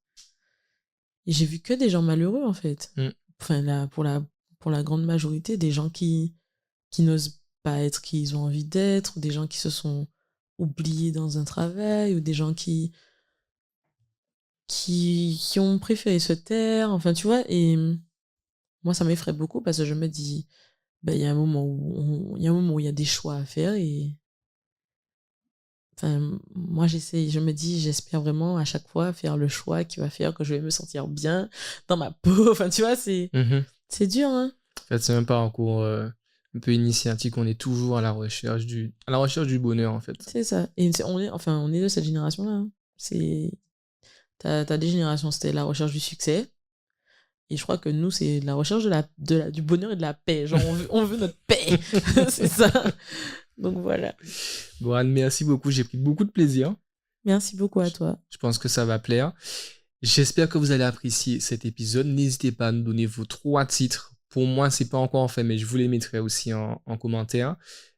Et j'ai vu que des gens malheureux, en fait. Mm. Enfin, pour la grande majorité, des gens qui n'osent pas être qui ils ont envie d'être, ou des gens qui se sont oubliés dans un travail, ou des gens qui ont préféré se taire. Enfin, tu vois, et moi, ça m'effraie beaucoup parce que je me dis, ben, il y a un moment il y a un moment où il y a des choix à faire et enfin, moi, je me dis, j'espère vraiment à chaque fois faire le choix qui va faire que je vais me sentir bien dans ma peau. Enfin, tu vois, Mhm. c'est dur, hein. En fait, c'est un parcours un peu initiatique. On est toujours à la recherche du bonheur, en fait. C'est ça. Et on est de cette génération-là, hein. T'as des générations, c'était la recherche du succès. Et je crois que nous, c'est la recherche du bonheur et de la paix. Genre, on veut notre paix. C'est ça. Donc voilà. Bon, Anne, merci beaucoup. J'ai pris beaucoup de plaisir. Merci beaucoup à toi. Je pense que ça va plaire. J'espère que vous allez apprécier cet épisode. N'hésitez pas à nous donner vos 3 titres. Pour moi, c'est pas encore fait, mais je vous les mettrai aussi en commentaire.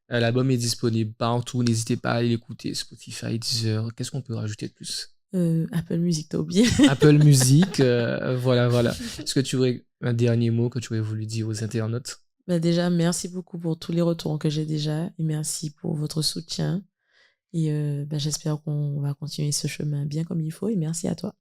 L'album est disponible partout. N'hésitez pas à aller l'écouter. Spotify, Deezer. Qu'est-ce qu'on peut rajouter de plus? Apple Music, t'as oublié. Apple Music. Voilà, voilà. Est-ce que tu aurais un dernier mot que tu aurais voulu dire aux internautes? Bah déjà, merci beaucoup pour tous les retours que j'ai déjà et merci pour votre soutien. Et bah, j'espère qu'on va continuer ce chemin bien comme il faut et merci à toi.